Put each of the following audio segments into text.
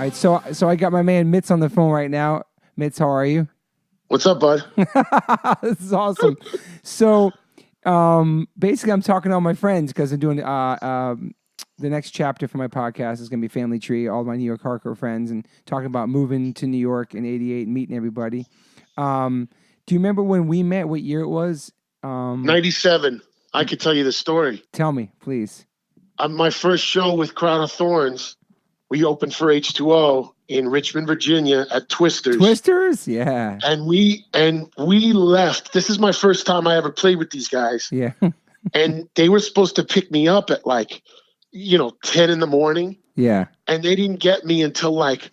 right, so I got my man Mitz on the phone right now. Mitz, how are you? What's up, bud? This is awesome. So, basically, I'm talking to all my friends because I'm doing the next chapter for my podcast is going to be Family Tree, all my New York hardcore friends, and talking about moving to New York in '88 and meeting everybody. Do you remember when we met? What year it was? 97. I could tell you the story. Tell me, please. My first show with Crown of Thorns, we opened for H2O in Richmond, Virginia at Twisters. Twisters? Yeah. And we left. This is my first time I ever played with these guys. Yeah. And they were supposed to pick me up at 10 in the morning. Yeah. And they didn't get me until like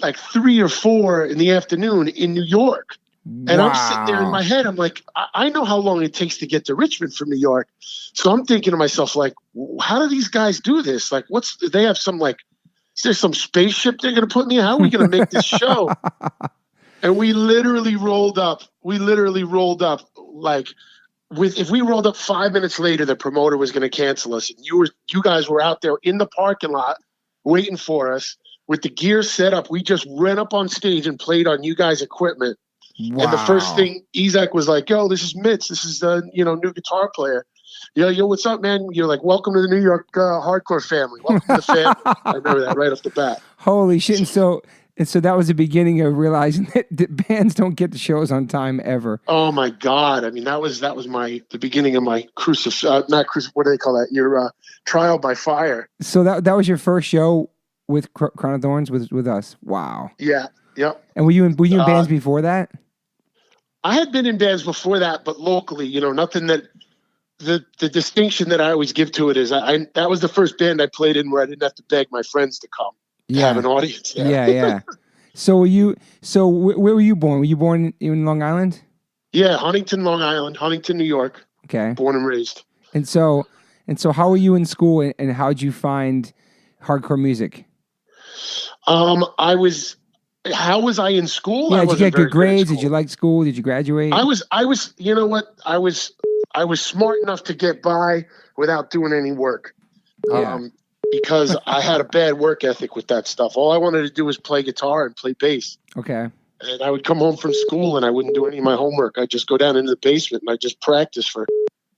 3 or 4 in the afternoon in New York. And wow. I'm sitting there in my head. I'm like, I know how long it takes to get to Richmond from New York. So I'm thinking to myself, like, how do these guys do this? Like, they have some is there some spaceship they're going to put me in? How are we going to make this show? And we literally rolled up. If we rolled up 5 minutes later, the promoter was going to cancel us. And you guys were out there in the parking lot waiting for us with the gear set up. We just ran up on stage and played on you guys' equipment. Wow. And the first thing, Isaac was like, yo, this is Mitz. This is the new guitar player. Yo, what's up, man? You're like, welcome to the New York hardcore family. Welcome to the family. I remember that right off the bat. Holy shit. And so that was the beginning of realizing that bands don't get the shows on time ever. Oh my God. I mean, that was the beginning of my what do they call that? Your trial by fire. So that was your first show with Crown of Thorns with us. Wow. Yeah. Yep. And were you in bands before that? I had been in bands before that, but locally, nothing that the distinction that I always give to it is that was the first band I played in where I didn't have to beg my friends to come to have an audience. Yeah. So where were you born? Were you born in Long Island? Yeah, Huntington, Long Island, Huntington, New York. Okay. Born and raised. And so how were you in school and how'd you find hardcore music? How was I in school? Yeah, did you get good grades? Did you like school? Did you graduate? I was, you know what? I was smart enough to get by without doing any work. Yeah. Because I had a bad work ethic with that stuff. All I wanted to do was play guitar and play bass. Okay. And I would come home from school and I wouldn't do any of my homework. I'd just go down into the basement and I'd just practice for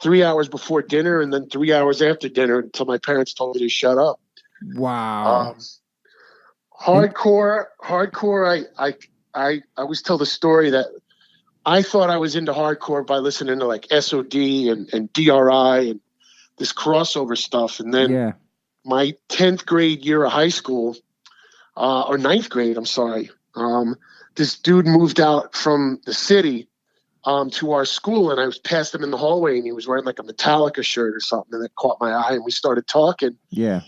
3 hours before dinner and then 3 hours after dinner until my parents told me to shut up. Wow. Hardcore. I always tell the story that I thought I was into hardcore by listening to like SOD and DRI and this crossover stuff. And then my 10th grade year of high school, or 9th grade, I'm sorry. This dude moved out from the city to our school, and I was past him in the hallway, and he was wearing like a Metallica shirt or something, and it caught my eye, and we started talking. Yeah.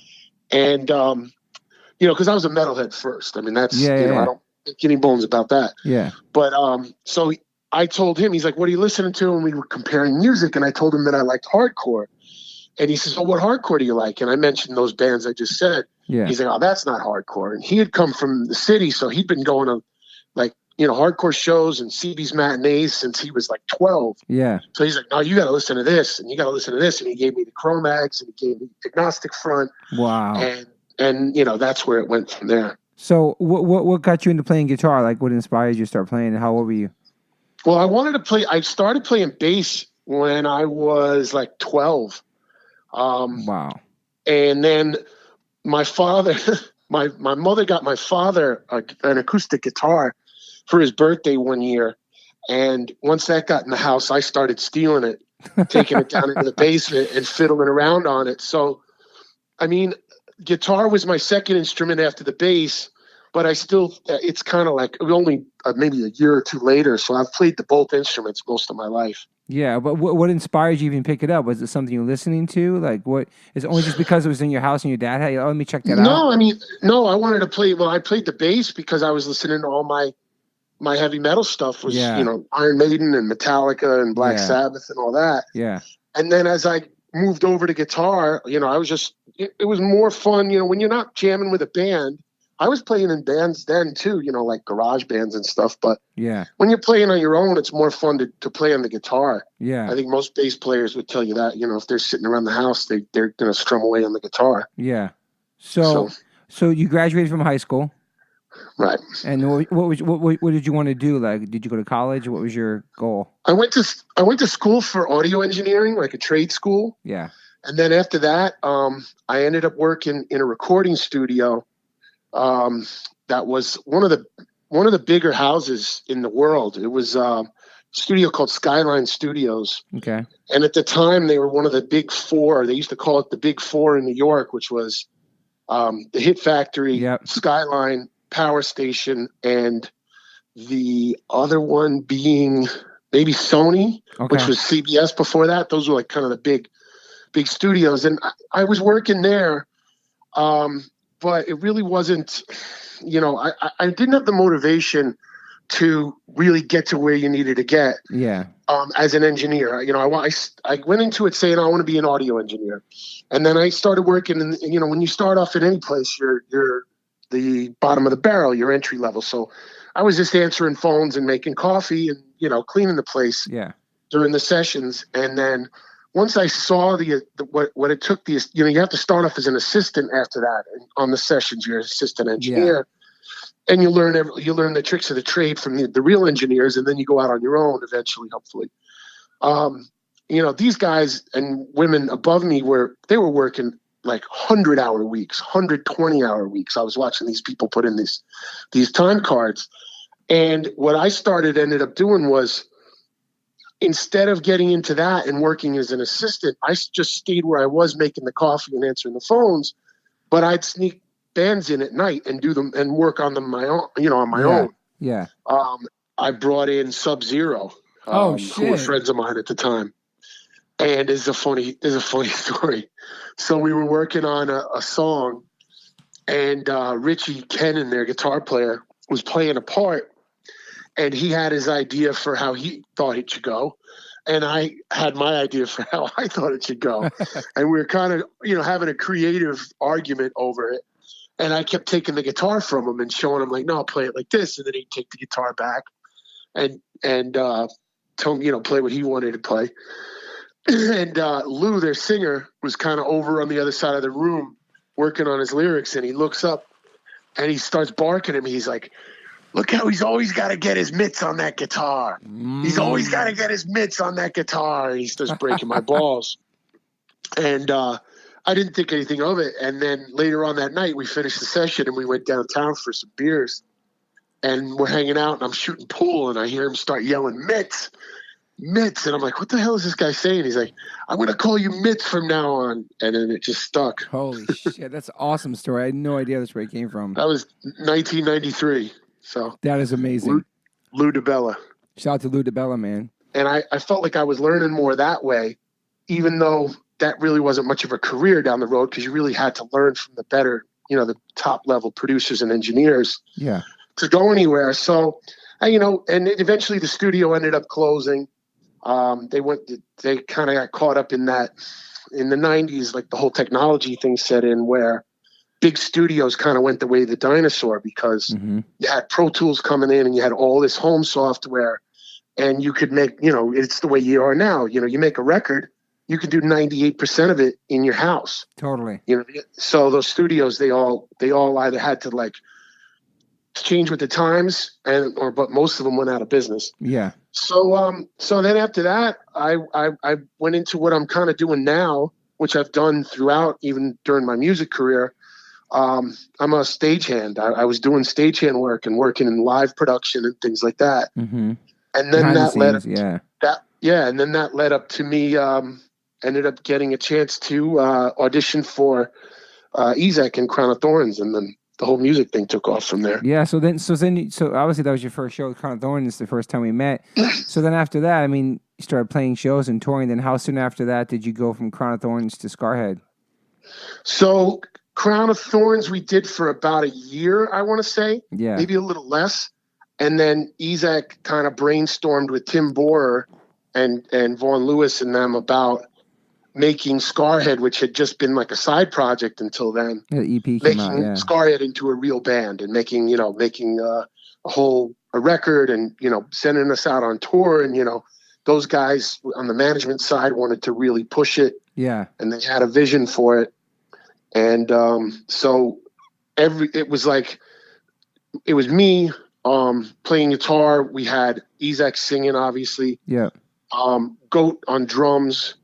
And because I was a metalhead first. I mean, that's I don't make any bones about that. Yeah. But so I told him, he's like, "What are you listening to?" And we were comparing music, and I told him that I liked hardcore. And he says, "Oh, what hardcore do you like?" And I mentioned those bands I just said. Yeah. He's like, "Oh, that's not hardcore." And he had come from the city, so he'd been going to hardcore shows and CB's matinees since he was like 12. Yeah. So he's like, "No, you got to listen to this, and you got to listen to this." And he gave me the Cro-Mags, and he gave me Agnostic Front. Wow. And that's where it went from there. So what got you into playing guitar? Like, what inspired you to start playing, and how old were you? Well, I started playing bass when I was like 12. Wow. And then my father, my mother got my father an acoustic guitar for his birthday one year. And once that got in the house, I started stealing it, taking it down into the basement and fiddling around on it. So, I mean, guitar was my second instrument after the bass, but it's kind of like only maybe a year or two later. So I've played both instruments most of my life. Yeah, but what inspired you to even pick it up? Was it something you were listening to? Like, what? Is it only just because it was in your house and your dad had? Let me check that out. No, I wanted to play. Well, I played the bass because I was listening to all my heavy metal stuff was, Iron Maiden and Metallica and Black Sabbath and all that. Yeah. And then as I moved over to guitar, I was just, it was more fun, when you're not jamming with a band. I was playing in bands then too, like garage bands and stuff. But when you're playing on your own, it's more fun to play on the guitar. Yeah. I think most bass players would tell you that, if they're sitting around the house, they're going to strum away on the guitar. Yeah. So you graduated from high school. Right. And what did you want to do? Like, did you go to college? What was your goal? I went to school for audio engineering, like a trade school. Yeah. And then after that, I ended up working in a recording studio. That was one of the bigger houses in the world. It was a studio called Skyline Studios. Okay. And at the time, they were one of the big four. They used to call it the Big Four in New York, which was the Hit Factory, Yep. Skyline, Power Station, and the other one being maybe Sony, which was CBS before that. Those were like kind of the big studios. And I was working there, but it really wasn't, I didn't have the motivation to really get to where you needed to get. Yeah. As an engineer, I went into it saying I want to be an audio engineer, and then I started working. And when you start off at any place, you're the bottom of the barrel, you're entry level. So I was just answering phones and making coffee and cleaning the place. Yeah. During the sessions, and then once I saw what it took, you have to start off as an assistant after that. And on the sessions, you're an assistant engineer. Yeah. And you learn the tricks of the trade from the real engineers, and then you go out on your own eventually, hopefully. These guys and women above me were working like 100-hour weeks, 120-hour weeks. I was watching these people put in these time cards. And what I ended up doing was, instead of getting into that and working as an assistant, I just stayed where I was, making the coffee and answering the phones, but I'd sneak bands in at night and do them and work on them on my own. Yeah. I brought in Sub-Zero, who were friends of mine at the time. And there's a funny story. So we were working on a song, and Richie Kennan, their guitar player, was playing a part. And he had his idea for how he thought it should go. And I had my idea for how I thought it should go. And we were kind of, having a creative argument over it. And I kept taking the guitar from him and showing him, like, no, I'll play it like this. And then he'd take the guitar back and tell him, play what he wanted to play. And Lou, their singer, was kind of over on the other side of the room working on his lyrics. And he looks up and he starts barking at me. He's like, look how he's always got to get his mitts on that guitar. He's always got to get his mitts on that guitar. He starts breaking my balls. And I didn't think anything of it. And then later on that night, we finished the session and we went downtown for some beers. And we're hanging out and I'm shooting pool and I hear him start yelling, mitts. And I'm like, what the hell is this guy saying? He's like, I'm going to call you Mitts from now on. And then it just stuck. Holy shit. That's an awesome story. I had no idea that's where it came from. That was 1993. So that is amazing. Lou DiBella. Shout out to Lou DiBella, man. And I felt like I was learning more that way, even though that really wasn't much of a career down the road, because you really had to learn from the better, the top level producers and engineers to go anywhere. So, and eventually the studio ended up closing. They kind of got caught up in that in the 90s, like the whole technology thing set in where big studios kind of went the way of the dinosaur, because you had Pro Tools coming in and you had all this home software, and you could make, it's the way you are now. You make a record, you can do 98% of it in your house. Totally. So those studios, they all either had to like change with the times, but most of them went out of business. Yeah. So then after that, I went into what I'm kind of doing now, which I've done throughout, even during my music career. I'm a stagehand. I was doing stagehand work and working in live production and things like that. And then that led up to me, ended up getting a chance to audition for Ezek and Crown of Thorns, and then the whole music thing took off from there. Yeah. So obviously that was your first show with Crown of Thorns, the first time we met. So then after that, you started playing shows and touring. Then how soon after that did you go from Crown of Thorns to Scarhead? So Crown of Thorns we did for about a year, I want to say. Yeah. Maybe a little less. And then Ezek kind of brainstormed with Tim Borer and Vaughn Lewis and them about making Scarhead, which had just been like a side project until then. The EP came out, Scarhead into a real band and making a record and, sending us out on tour. And, those guys on the management side wanted to really push it. Yeah. And they had a vision for it. And so it was like it was me playing guitar. We had Ezek singing, obviously. Yeah. Goat on drums,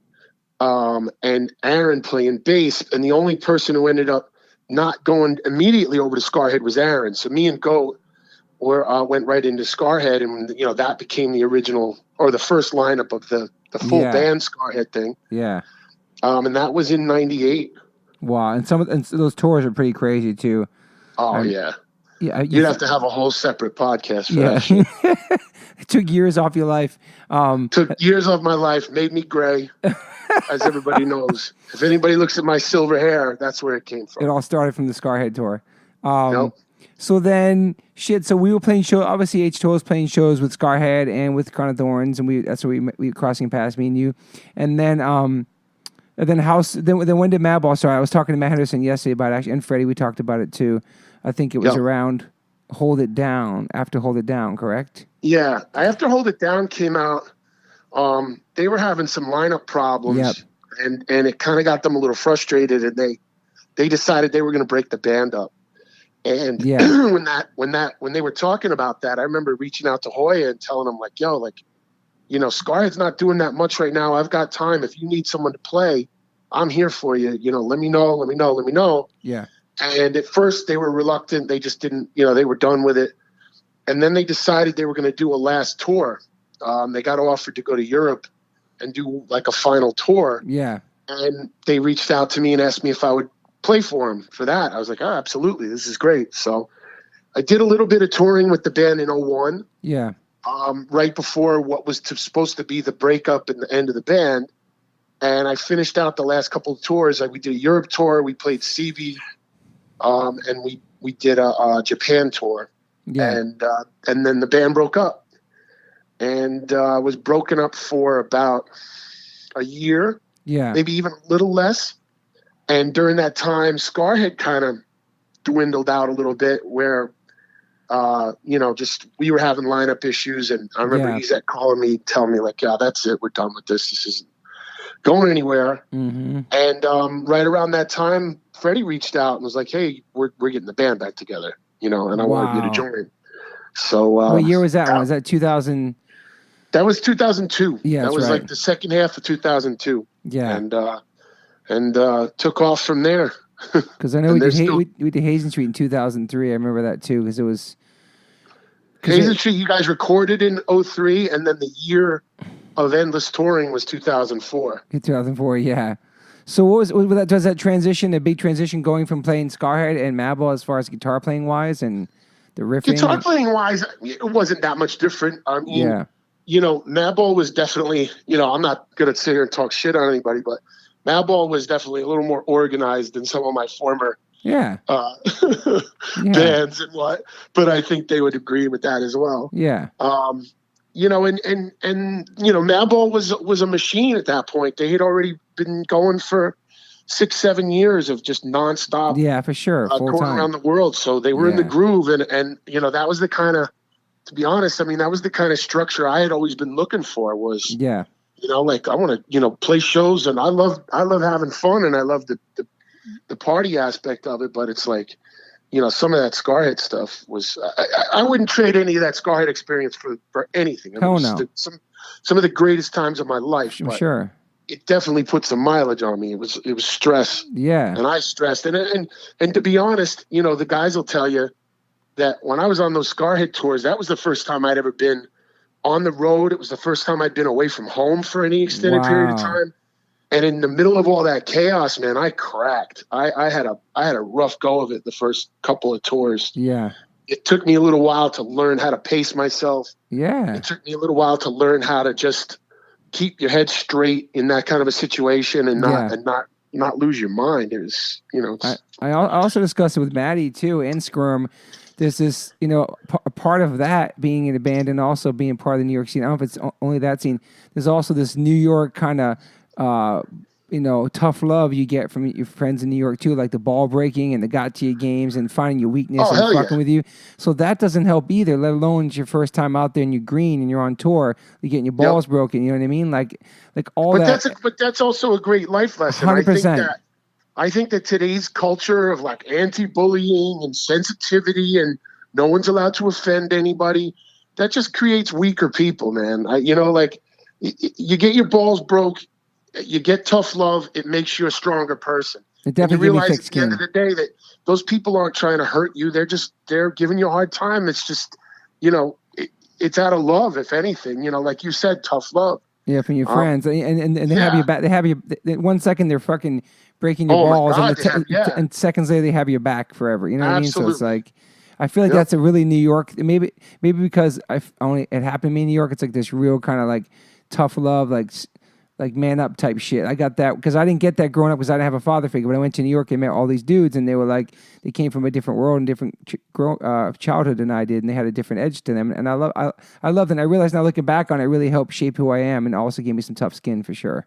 and Aaron playing bass. And the only person who ended up not going immediately over to Scarhead was Aaron. So me and Goat went right into Scarhead, and that became the original or the first lineup of the full band Scarhead thing. Yeah. And that was in '98. Wow, and those tours are pretty crazy too. Oh yeah. Yeah, you'd have to have a whole separate podcast for that shit. It took years off your life. Took years off my life, made me gray, as everybody knows. If anybody looks at my silver hair, that's where it came from. It all started from the Scarhead tour. So then, so we were playing shows. Obviously, H2O was playing shows with Scarhead and with Crown of Thorns, and that's where we crossing paths, me and you. And then, when did Madball start? I was talking to Matt Henderson yesterday about it, actually, and Freddie. We talked about it too. I think it was around Hold It Down, after Hold It Down, correct? Yeah. After Hold It Down came out, they were having some lineup problems, and it kind of got them a little frustrated, and they decided they were going to break the band up. And when they were talking about that, I remember reaching out to Hoya and telling him, like, yo, like, Scarhead's not doing that much right now. I've got time. If you need someone to play, I'm here for you. Let me know. Yeah. And at first they were reluctant. They just didn't, they were done with it. And then they decided they were going to do a last tour. They got offered to go to Europe and do like a final tour. Yeah. And they reached out to me and asked me if I would play for them for that. I was like, oh, absolutely. This is great. So I did a little bit of touring with the band in 2001. Yeah. Right before what was supposed to be the breakup and the end of the band. And I finished out the last couple of tours. We did a Europe tour. We played CV. And we did a Japan tour, and then the band broke up, and was broken up for about a year, maybe even a little less. And during that time, Scarhead kind of dwindled out a little bit, where just we were having lineup issues, and I remember Ezek calling me, telling me like, "Yeah, that's it, we're done with this. This isn't going anywhere." Mm-hmm. And right around that time, Freddie reached out and was like, "Hey, we're getting the band back together, and I wanted you to join." So what year was that one? Was that 2000? That was 2002. Yeah, that was right. like the second half of 2002. Yeah, and took off from there. Because I know we did Hazen Street in 2003. I remember that too, because it was Hazen Street. You guys recorded in 2003, and then the year of endless touring was 2004. 2004, yeah. So was that? Does that transition, a big transition, going from playing Scarhead and Madball as far as guitar playing wise and the riffing? Guitar playing wise, it wasn't that much different. I mean, Madball was definitely, I'm not going to sit here and talk shit on anybody, but Madball was definitely a little more organized than some of my former bands and what. But I think they would agree with that as well. Yeah. And Madball was a machine at that point. They had already been going for 6-7 years of just nonstop. Yeah, for sure. Going around the world. So they were in the groove, and that was the kind of, to be honest, I mean, that was the kind of structure I had always been looking for. Was like I want to play shows, and I love having fun, and I love the party aspect of it. But it's like, some of that Scarhead stuff was, I wouldn't trade any of that Scarhead experience for anything. Hell no. Some of the greatest times of my life. I'm sure. It definitely put some mileage on me. It was stress. Yeah. And I stressed. And to be honest, the guys will tell you that when I was on those Scarhead tours, that was the first time I'd ever been on the road. It was the first time I'd been away from home for any extended period of time. And in the middle of all that chaos, man, I cracked. I had a rough go of it the first couple of tours. Yeah. It took me a little while to learn how to pace myself. Yeah. It took me a little while to learn how to just keep your head straight in that kind of a situation and not lose your mind. It was, I also discussed it with Maddie too and Skirm. There's this, a part of that being in a band and also being part of the New York scene. I don't know if it's only that scene. There's also this New York kind of, tough love you get from your friends in New York too, like the ball breaking and the got to you games and finding your weakness and fucking with you. So that doesn't help either, let alone it's your first time out there and you're green and you're on tour, you're getting your balls broken. You know what I mean? Like all that. But that's also a great life lesson. 100%. I think that today's culture of like anti-bullying and sensitivity and No one's allowed to offend anybody. That just creates weaker people, man. You get your balls broke, you get tough love, it makes you a stronger person. It definitely and you gives me realize thick at the end of skin. the day that those people aren't trying to hurt you. They're giving you a hard time. It's just, it's out of love, if anything. Like you said, tough love. Yeah, from your friends, and they have Yeah. you back. They have you. 1 second they're fucking breaking your Oh my balls, God, and seconds later they have your back forever. You know what I mean? So it's absolutely. like, I feel like Yep. that's a really New York. Maybe because it happened to me in New York. It's like this real kind of like tough love, like man up type shit. I got that because I didn't get that growing up because I didn't have a father figure. But I went to New York and met all these dudes, and they were like, they came from a different world and different childhood than I did, and they had a different edge to them. And I loved it. And I realized now looking back on it, really helped shape who I am, and also gave me some tough skin for sure.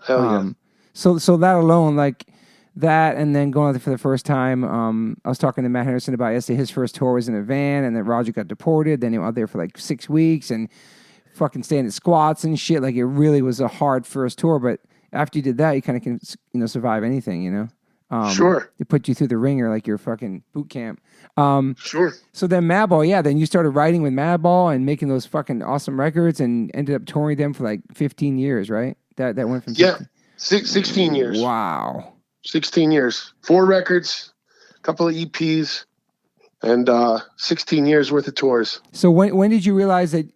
Hell yeah. So that alone, like that, and then going out there for the first time, I was talking to Matt Henderson about yesterday. His first tour was in a van, and then Roger got deported. Then he went out there for like 6 weeks and fucking staying at squats and shit. Like it really was a hard first tour, but after you did that, you kind of can survive anything. Sure. They put you through the ringer like your fucking boot camp. Sure. So then Madball, yeah, then you started writing with Madball and making those fucking awesome records and ended up touring them for like 15 years, right? That went from 15. 16 years. Wow. 16 years. 4 records, a couple of EPs, and 16 years worth of tours. So when did you realize that?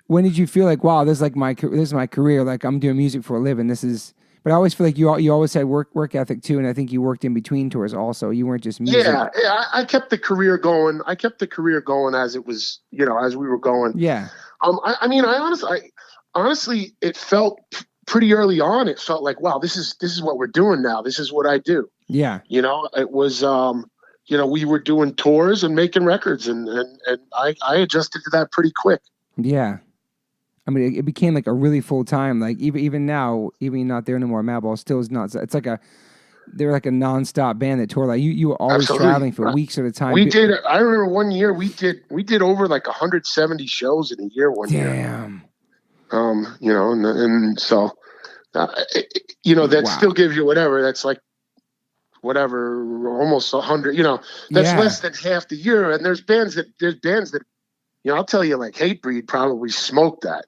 When did you feel like, wow, this is my career? Like I'm doing music for a living. But I always feel like you always had work ethic too, and I think you worked in between tours also. You weren't just music. Yeah, I kept the career going. I kept the career going as it was, as we were going. Yeah. I honestly, it felt pretty early on. It felt like, wow, this is what we're doing now. This is what I do. Yeah. It was, we were doing tours and making records, and I adjusted to that pretty quick. Yeah. I mean, it became like a really full time. Like even now, even you're not there anymore. Madball still is not. It's like they're like a nonstop band that tour. Like you were always Absolutely. traveling for weeks at a time. We did. I remember one year we did over like 170 shows in a year. Year. Damn. And so, that still gives you whatever. That's like whatever, almost 100. That's less than half the year. And there's bands that. I'll tell you, like Hatebreed probably smoked that.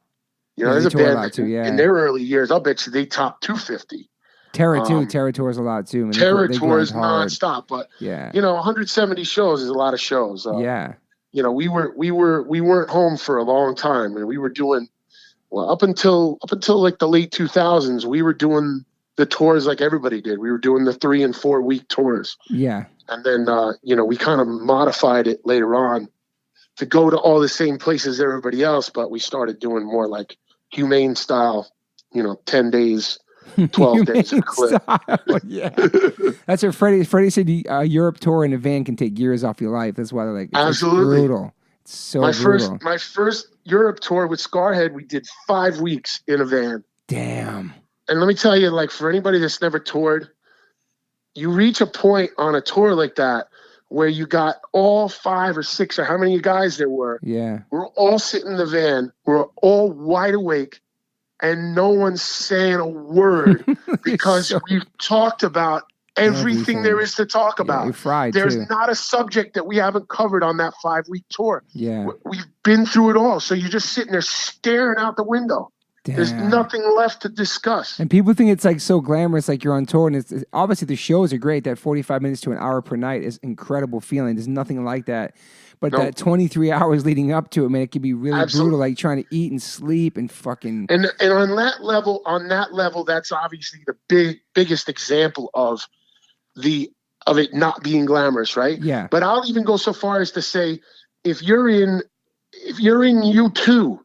There's a band that in their early years, I'll bet you they topped 250. Terror too. Terror tours a lot too. Terror tours nonstop, but 170 shows is a lot of shows. We weren't home for a long time, and we were doing up until like the late 2000s. We were doing the tours like everybody did. We were doing the 3 and 4 week tours. Yeah, and then we kind of modified it later on to go to all the same places as everybody else, but we started doing more like humane style, 10 days, 12 days of clip. Yeah. That's what Freddie said. Europe tour in a van can take years off your life. That's why they're like, absolutely. It's brutal. It's so brutal. My first Europe tour with Scarhead, we did 5 weeks in a van. Damn. And let me tell you, like for anybody that's never toured, you reach a point on a tour like that where you got all 5 or 6 or how many guys there were. Yeah. We're all sitting in the van. We're all wide awake and no one's saying a word because we've talked about everything there is to talk about. You're fried There's too. not a subject that we haven't covered on that 5-week tour. Yeah. We've been through it all. So you're just sitting there staring out the window. Damn. There's nothing left to discuss. And people think it's like so glamorous, like you're on tour, and it's obviously the shows are great. That 45 minutes to an hour per night is incredible feeling. There's nothing like that. But that 23 hours leading up to it, man, it can be really brutal. Like trying to eat and sleep and fucking. And on that level, that's obviously the biggest example of it not being glamorous, right? Yeah. But I'll even go so far as to say, if you're in U2,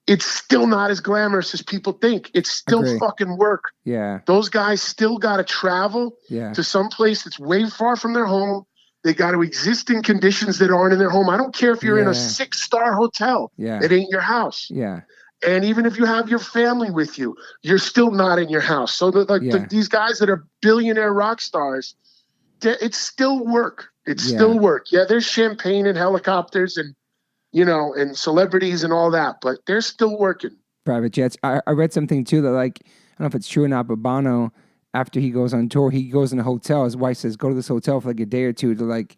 it's still not as glamorous as people think. It's still fucking work. Yeah. Those guys still got to travel to some place that's way far from their home. They got to exist in conditions that aren't in their home. I don't care if you're in a 6-star hotel. Yeah. It ain't your house. Yeah. And even if you have your family with you, you're still not in your house. So these guys that are billionaire rock stars, it's still work. It's still work. Yeah, there's champagne and helicopters and and celebrities and all that, but they're still working. Private jets. I read something too that like, I don't know if it's true or not, but Bono, after he goes on tour, he goes in a hotel. His wife says, go to this hotel for like a day or two to like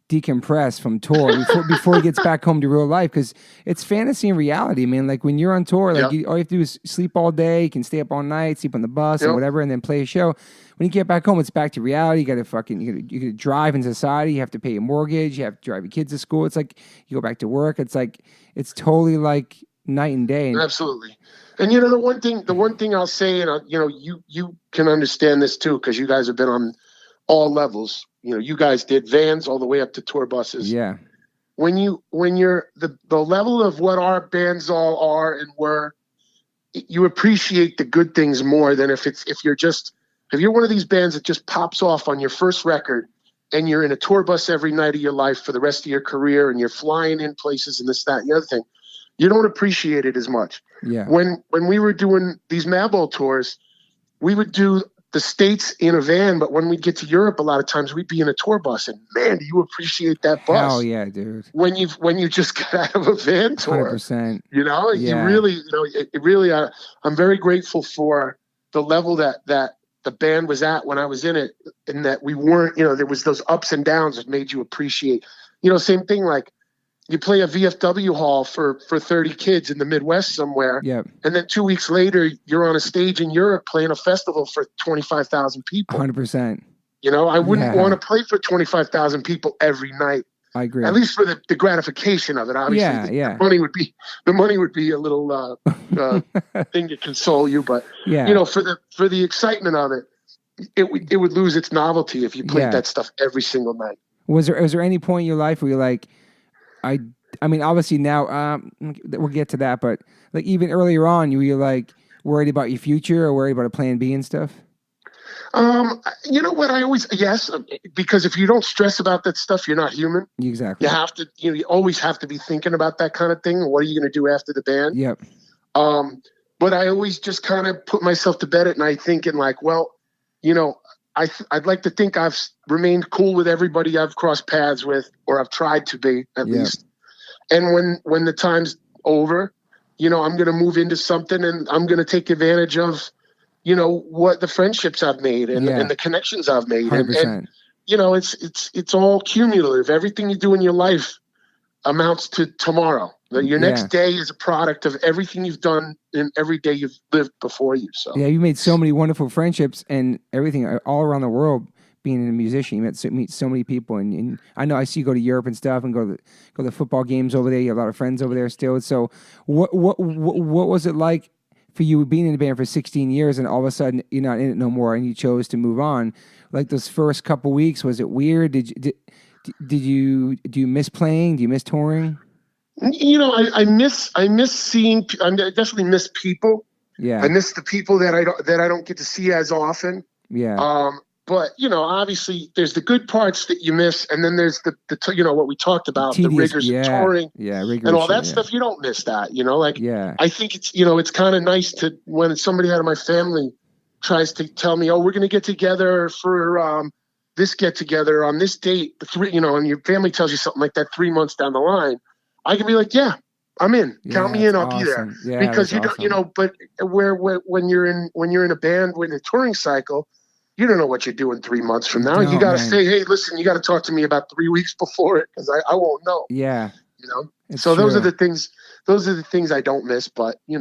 decompress from tour before he gets back home to real life, because it's fantasy and reality, man. Like when you're on tour, like all you have to do is sleep all day. You can stay up all night, sleep on the bus and whatever, and then play a show. When you get back home, it's back to reality. You got to you got to drive in society. You have to pay a mortgage. You have to drive your kids to school. It's like you go back to work. It's like it's totally like night and day. Absolutely. And the one thing I'll say, and you can understand this too, because you guys have been on all levels. You guys did vans all the way up to tour buses. Yeah. When you're the level of what our bands all are and were, you appreciate the good things more than if you're one of these bands that just pops off on your first record and you're in a tour bus every night of your life for the rest of your career and you're flying in places and this, that, and the other thing. You don't appreciate it as much. Yeah. When we were doing these Madball tours, we would do the States in a van, but when we'd get to Europe, a lot of times we'd be in a tour bus, and man, do you appreciate that bus? Hell yeah, dude. When you just got out of a van tour, 100%. you really, it really, I'm very grateful for the level that the band was at when I was in it, and that we weren't, there was those ups and downs that made you appreciate, same thing, like you play a VFW hall for 30 kids in the Midwest somewhere. Yep. And then 2 weeks later, you're on a stage in Europe playing a festival for 25,000 people. 100%. I wouldn't want to play for 25,000 people every night. I agree. At least for the gratification of it. Obviously, the money would be a little thing to console you, but for the excitement of it, it would lose its novelty if you played that stuff every single night. Was there any point in your life where you're like, I mean, obviously now we'll get to that, but like even earlier on, you were like worried about your future or worried about a plan B and stuff? You know what? Yes, because if you don't stress about that stuff, you're not human. Exactly. You have to, you always have to be thinking about that kind of thing. What are you going to do after the band? Yep. But I always just kind of put myself to bed at night thinking like, well, I'd like to think I've remained cool with everybody I've crossed paths with, or I've tried to be at least. And when the time's over, I'm going to move into something and I'm going to take advantage of, what the friendships I've made and the connections I've made. 100%. And it's all cumulative. Everything you do in your life amounts to tomorrow. Your next day is a product of everything you've done in every day you've lived before you. So you made so many wonderful friendships and everything all around the world. Being a musician, you meet so many people, and I know I see you go to Europe and stuff, and go to the football games over there. You have a lot of friends over there still. So what was it like for you being in the band for 16 years, and all of a sudden you're not in it no more, and you chose to move on? Like those first couple weeks, was it weird? Do you miss playing? Do you miss touring? I miss seeing. I definitely miss people. Yeah, I miss the people that I don't get to see as often. Yeah. But obviously, there's the good parts that you miss, and then there's the what we talked about, the rigors of touring, and all that stuff. You don't miss that. I think it's kind of nice to when somebody out of my family tries to tell me, oh, we're going to get together for this get together on this date, and your family tells you something like that 3 months down the line. I can be like, yeah, I'm in. Count me in. I'll be there. Yeah, because don't, but when you're in a band with a touring cycle, you don't know what you're doing 3 months from now. You got to say, hey, listen, you got to talk to me about 3 weeks before it, because I won't know. Yeah. So those are the things. Those are the things I don't miss. But I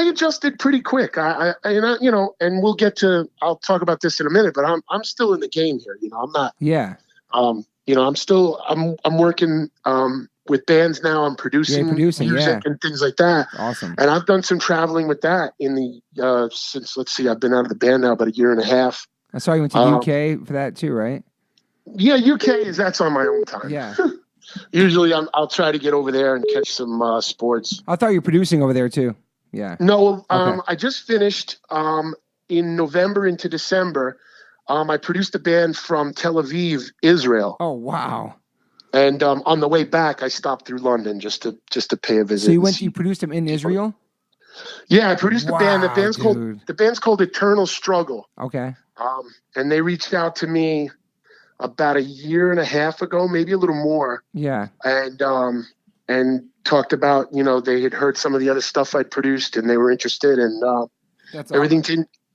adjusted pretty quick. And we'll get to. I'll talk about this in a minute. But I'm still in the game here. I'm not. Yeah. I'm working with bands now. I'm producing music and things like that. Awesome. And I've done some traveling with that since, I've been out of the band now about a year and a half. I saw you went to UK for that too, right? Yeah, UK that's on my own time. Yeah. Usually I'll try to get over there and catch some sports. I thought you were producing over there too. Yeah. No, I just finished in November into December. I produced a band from Tel Aviv, Israel. Oh, wow. And on the way back, I stopped through London just to pay a visit. So you produced them in Israel? Yeah, I produced a band. The band's called Eternal Struggle. Okay. And they reached out to me about a year and a half ago, maybe a little more. Yeah. And talked about, they had heard some of the other stuff I'd produced and they were interested, and everything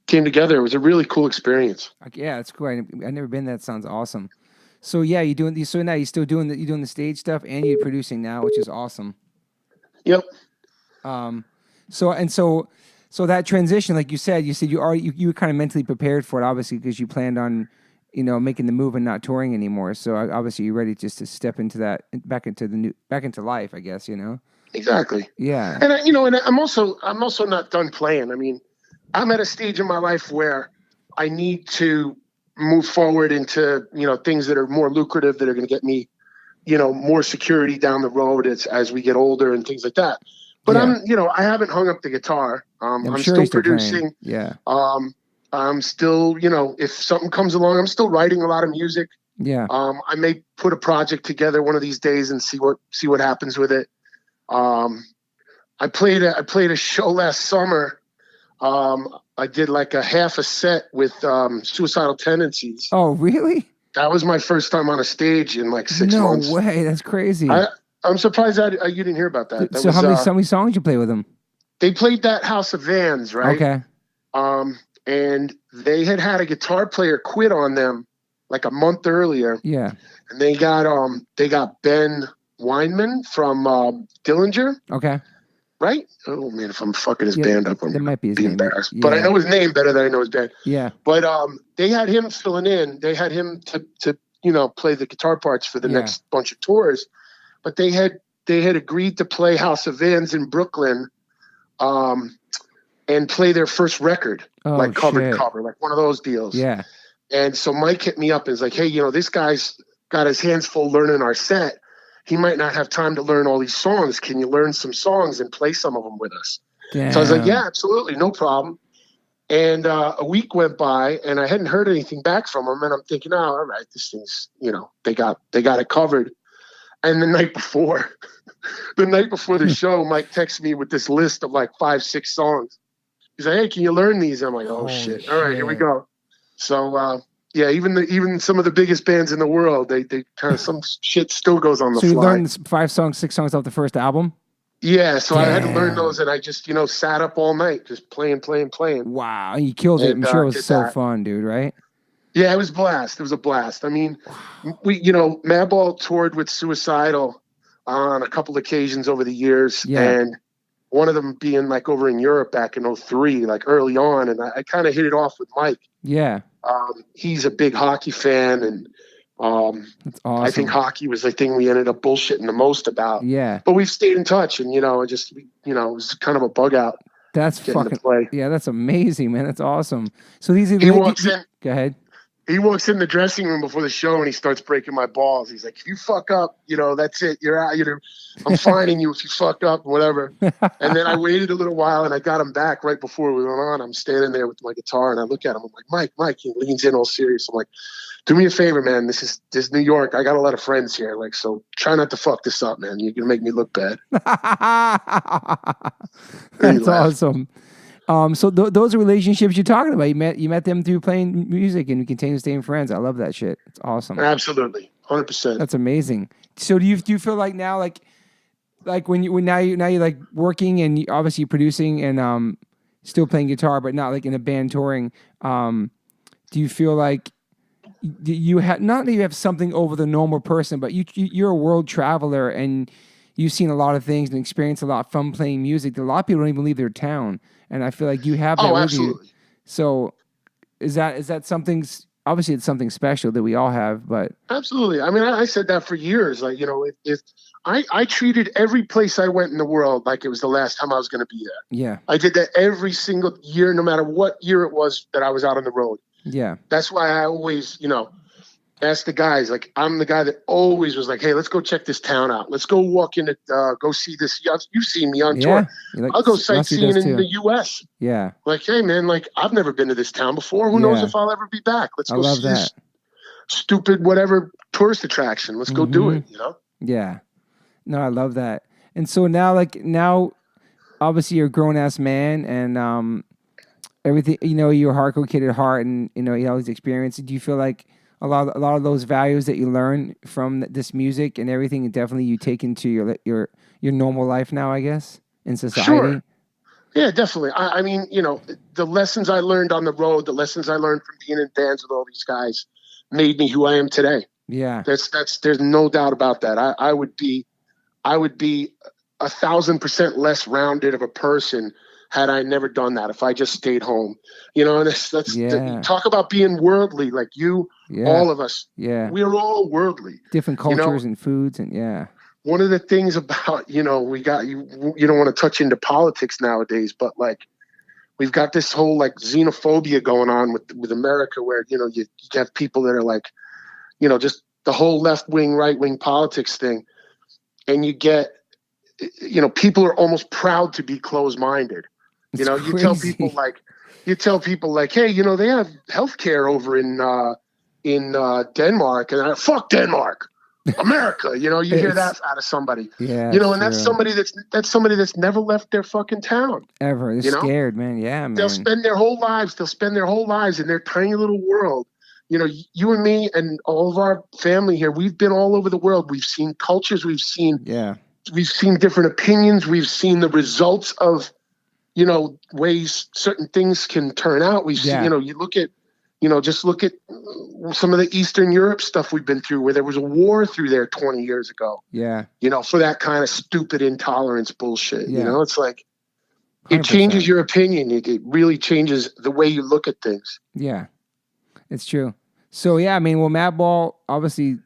came together. It was a really cool experience. Yeah, it's cool. I've never been there. That sounds awesome. So yeah, you're doing so now you're still doing you're doing the stage stuff and you're producing now, which is awesome. Yep. So that transition, like you said you were kind of mentally prepared for it, obviously, because you planned on, making the move and not touring anymore. So obviously you're ready just to step into that back into life, I guess. Exactly. Yeah. And I'm also not done playing. I mean, I'm at a stage in my life where I need to move forward into, things that are more lucrative, that are going to get me, more security down the road as we get older and things like that. But yeah. I haven't hung up the guitar. I'm sure still you're still producing. playing. Yeah. I'm still, if something comes along, I'm still writing a lot of music. Yeah. I may put a project together one of these days and see what happens with it. I played a show last summer. I did like a half a set with Suicidal Tendencies. Oh, really? That was my first time on a stage in like 6 months. No way, that's crazy. I'm surprised that you didn't hear about that. So how many songs you play with them? They played that House of Vans, right? Okay. And they had a guitar player quit on them like a month earlier. Yeah. And they got Ben Weinman from Dillinger. Okay. Right? Oh man, if I'm fucking his band up, I'm that might be his be name. embarrassed. Yeah. But I know his name better than I know his band. Yeah. But they had him filling in. They had him to play the guitar parts for the next bunch of tours. But they had agreed to play House of Vans in Brooklyn, and play their first record, like cover to cover, like one of those deals. Yeah. And so Mike hit me up and was like, "Hey, this guy's got his hands full learning our set. He might not have time to learn all these songs. Can you learn some songs and play some of them with us?" Damn. So I was like, "Yeah, absolutely, no problem." And a week went by, and I hadn't heard anything back from him. And I'm thinking, "Oh, all right, this thing's, they got it covered." And the night before the show, Mike texted me with this list of like 5-6 songs. He's like, "Hey, can you learn these?" And I'm like, "Oh shit! All right, here we go." So yeah, even some of the biggest bands in the world, they kind of, some shit still goes on the fly. So you learned 6 songs off the first album? Yeah, so I had to learn those, and I just sat up all night just playing. Wow, and you killed it. I'm sure it was so fun, dude. Right? Yeah, it was a blast. It was a blast. I mean, we Madball toured with Suicidal on a couple occasions over the years, and one of them being like over in Europe back in 2003, like early on, and I kind of hit it off with Mike. Yeah. He's a big hockey fan, and that's awesome. I think hockey was the thing we ended up bullshitting the most about. Yeah. But we've stayed in touch, and it was kind of a bug out. That's fucking play. Yeah, that's amazing, man. That's awesome. So these are he walks in. Go ahead. He walks in the dressing room before the show and he starts breaking my balls. He's like, "If you fuck up, that's it. You're out. I'm fining you if you fuck up, whatever." And then I waited a little while and I got him back right before we went on. I'm standing there with my guitar and I look at him. I'm like, Mike. He leans in all serious. I'm like, "Do me a favor, man. This is New York. I got a lot of friends here. Like, so try not to fuck this up, man. You're gonna make me look bad." That's awesome. So those are relationships you're talking about. You met them through playing music, and you continue staying friends. I love that shit. It's awesome. Absolutely, 100%. That's amazing. So do you feel like now, like when you're like working and obviously you're producing and still playing guitar, but not like in a band touring? Do you feel like you have not that you have something over the normal person, but you're a world traveler and you've seen a lot of things and experienced a lot from playing music. A lot of people don't even leave their town. And I feel like you have that with absolutely. You. So is that something, obviously it's something special that we all have, but. Absolutely. I mean, I said that for years. Like, if I treated every place I went in the world like it was the last time I was going to be there. Yeah. I did that every single year, no matter what year it was that I was out on the road. Yeah. That's why I always, ask the guys, like, I'm the guy that always was like, "Hey, let's go check this town out. Let's go walk in it, go see this." You've seen me on tour. Like, I'll go sightseeing in the U.S. Yeah. Like, "Hey, man, like, I've never been to this town before. Who knows if I'll ever be back? Let's go see this stupid whatever tourist attraction. Let's go do it, Yeah. No, I love that. And so now, obviously you're a grown-ass man and everything, you're a hardcore kid at heart and, you have all these experiences. Do you feel like a lot of those values that you learn from this music and everything, definitely you take into your normal life now, I guess, in society? Sure. Yeah, definitely. I mean, the lessons I learned on the road, the lessons I learned from being in bands with all these guys made me who I am today. Yeah. There's no doubt about that. I would be 1,000% less rounded of a person had I never done that. If I just stayed home, and talk about being worldly, like all of us, we're all worldly, different cultures and foods. And one of the things about, you don't want to touch into politics nowadays, but like, we've got this whole like xenophobia going on with America where, you have people that are like, just the whole left wing, right wing politics thing. And you get, people are almost proud to be closed minded. You tell people like, hey, they have healthcare over in Denmark, and fuck Denmark, America. You hear that out of somebody. Yeah. And that's somebody that's never left their fucking town ever. They're scared, man. Yeah, man. They'll spend their whole lives in their tiny little world. You and me and all of our family here, we've been all over the world. We've seen cultures. We've seen different opinions. We've seen the results of, ways certain things can turn out. We've seen, you look at, just look at some of the Eastern Europe stuff we've been through where there was a war through there 20 years ago. Yeah. For that kind of stupid intolerance bullshit. Yeah. It's like, 100%. It changes your opinion. It really changes the way you look at things. Yeah, it's true. So yeah, I mean, well, Madball, obviously,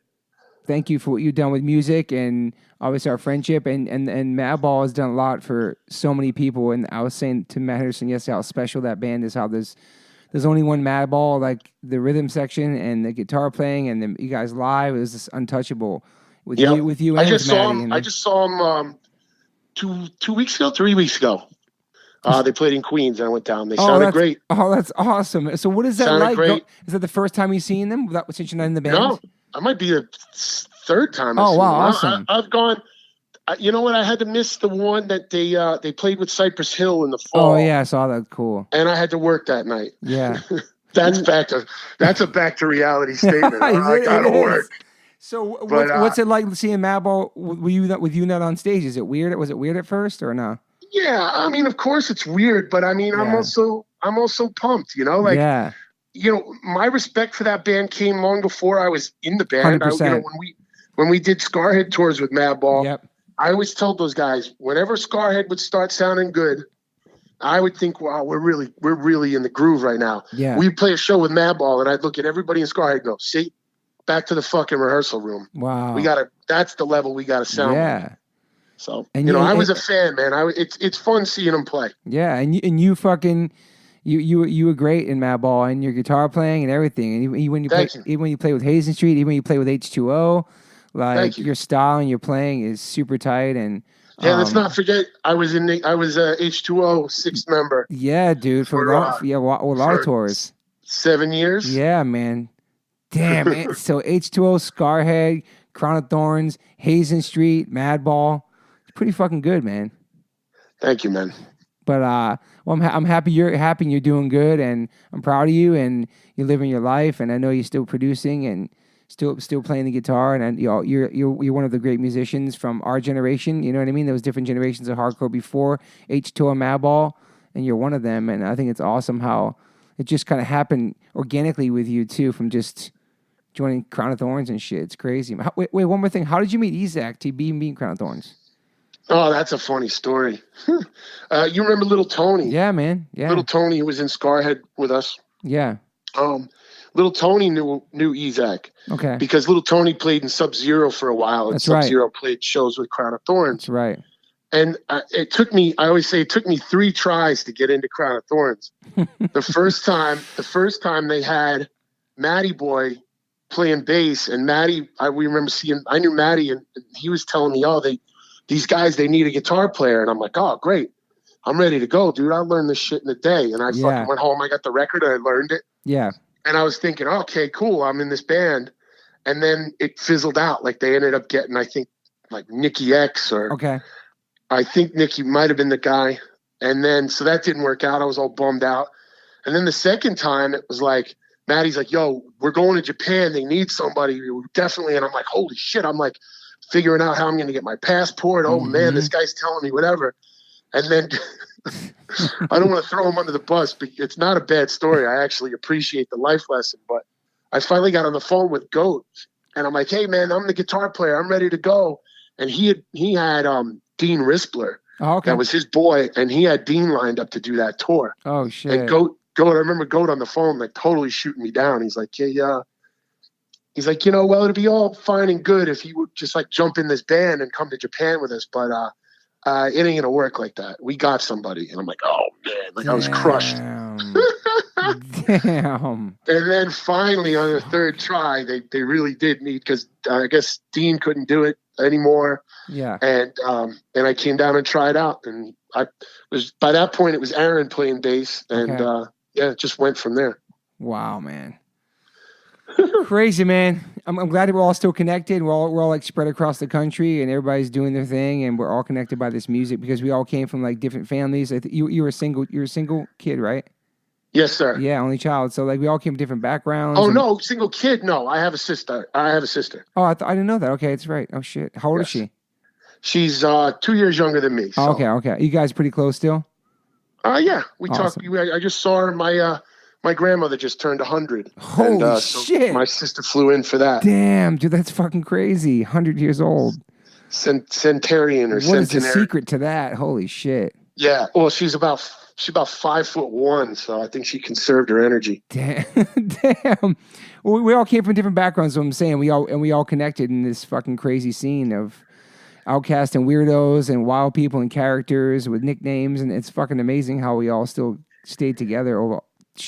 thank you for what you've done with music and obviously our friendship. And Madball has done a lot for so many people. And I was saying to Matt Henderson yesterday how special that band is. How there's only one Madball, like the rhythm section and the guitar playing, and then you guys live. It was just untouchable with you. And I just saw him. I just saw him 2 weeks ago, 3 weeks ago. They played in Queens, and I went down. They sounded great. Oh, that's awesome. So what is that sounded like? Great. Is that the first time you've seen them since you're not in the band? No, I might be the third time. Oh, wow, awesome. I've gone. You know what? I had to miss the one that they played with Cypress Hill in the fall. Oh, yeah, I saw that. Cool. And I had to work that night. Yeah. That's a back to reality statement. I got to work. So what's it like seeing Madball with you not on stage? Is it weird? Was it weird at first or no? Yeah, I mean, of course it's weird, but I mean, I'm also pumped, my respect for that band came long before I was in the band. When we did Scarhead tours with Madball, I always told those guys, whenever Scarhead would start sounding good, I would think, wow, we're really in the groove right now. Yeah. We'd play a show with Madball, and I'd look at everybody in Scarhead and go, see, back to the fucking rehearsal room. Wow. That's the level we got to sound. Yeah. Like. So, I was a fan, man. It's fun seeing them play. Yeah, and you fucking you were great in Madball and your guitar playing and everything. And even when you play with Hazen Street, even when you play with H2O, like your style and your playing is super tight. And let's not forget I was H2O 6th member. Yeah, dude, for a lot of tours. 7 years. Yeah, man. Damn. So H2O, Scarhead, Crown of Thorns, Hazen Street, Madball. Pretty fucking good, man. Thank you, man. But I'm happy you're happy and you're doing good, and I'm proud of you, and you're living your life, and I know you're still producing and still playing the guitar, and you're one of the great musicians from our generation. You know what I mean? There was different generations of hardcore before H2O and Madball, and you're one of them, and I think it's awesome how it just kind of happened organically with you too, from just joining Crown of Thorns and shit. It's crazy. Wait, one more thing. How did you meet Isaac to be in Crown of Thorns? Oh, that's a funny story. You remember Little Tony? Yeah, man. Yeah. Little Tony was in Scarhead with us. Yeah. Little Tony knew Isaac. Okay. Because Little Tony played in Sub-Zero for a while, and Sub-Zero played shows with Crown of Thorns. That's right. And it took me 3 tries to get into Crown of Thorns. The first time they had Matty Boy playing bass, and Matty, I knew Matty, and he was telling me, these guys, they need a guitar player. And I'm like, oh, great. I'm ready to go, dude. I'll learn this shit in a day. And I fucking went home. I got the record and I learned it. Yeah. And I was thinking, okay, cool. I'm in this band. And then it fizzled out. Like they ended up getting, I think, like Nicky X I think Nicky might have been the guy. And then, so that didn't work out. I was all bummed out. And then the second time it was like, Maddie's like, yo, we're going to Japan. They need somebody. Definitely. And I'm like, holy shit. I'm like, figuring out how I'm going to get my passport. Oh, man, this guy's telling me whatever. And then I don't want to throw him under the bus, but it's not a bad story. I actually appreciate the life lesson. But I finally got on the phone with Goat, And I'm like, hey man, I'm the guitar player. I'm ready to go. And he had Dean Rispler. Oh, okay. That was his boy. And he had Dean lined up to do that tour. Oh shit. And Goat, I remember Goat on the phone, like totally shooting me down. He's like, yeah. He's like, well, it'd be all fine and good if you would just like jump in this band and come to Japan with us. But it ain't going to work like that. We got somebody. And I'm like, oh man, like I was crushed. Damn. And then finally on the third try, they really did meet because I guess Dean couldn't do it anymore. Yeah. And I came down and tried out, and by that point it was Aaron playing bass, and it just went from there. Wow, man. Crazy, man. I'm glad that we're all still connected. We're all like spread across the country, and everybody's doing their thing, and we're all connected by this music because we all came from like different families. You were a single kid, right? Yes, sir. Yeah, only child. So like we all came from different backgrounds. Oh no, single kid. No, I have a sister. Oh, I didn't know that. Okay, that's right. Oh shit. How old is she? She's 2 years younger than me. So. Okay. You guys pretty close still? Yeah, we awesome. talked. I just saw her. My grandmother just turned 100. Holy shit! So my sister flew in for that. Damn, dude, that's fucking crazy. 100 years old. Centenarian or what centenarian. Is the secret to that? Holy shit! Yeah, well, she's about 5'1", so I think she conserved her energy. Damn. Well, we all came from different backgrounds. So I'm saying we all connected in this fucking crazy scene of outcasts and weirdos and wild people and characters with nicknames, and it's fucking amazing how we all still stayed together over